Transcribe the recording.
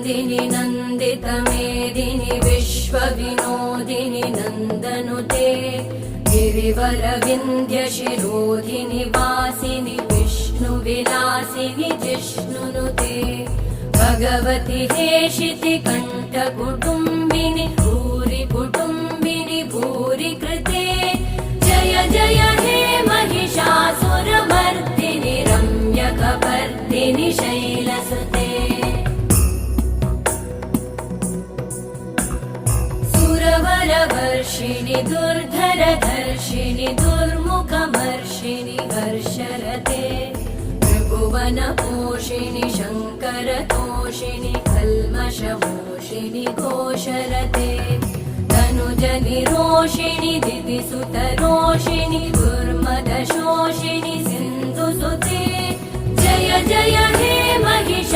नर्दिनि नन्दितमेदिनि विश्वविनोदिनि नन्दनुते गिरिवरविन्ध्यशिरोधिनि वासिनि विष्णुविलासिनि जिष्णुनुते भगवति हेशिति कण्ठकुटुम्बिनि भूरि कुटुम्बिनि भूरि कृते जय जय हे महिषासुरमर्दिनि रम्यकपर्दिनि शैलसुते सुरवरवर्षिणि दुर्धरधर्षिणि दुर्मुखमर्षिणि हर्षरते त्रिभुवनपोषिणि शङ्करतोषिणि कल्मषमोषिणि घोषरते तनुजनिरोषिणि दिदिसुतरोषिणि दुर्मदशोषिणि सिन्धुसुते जय जय हे महिषा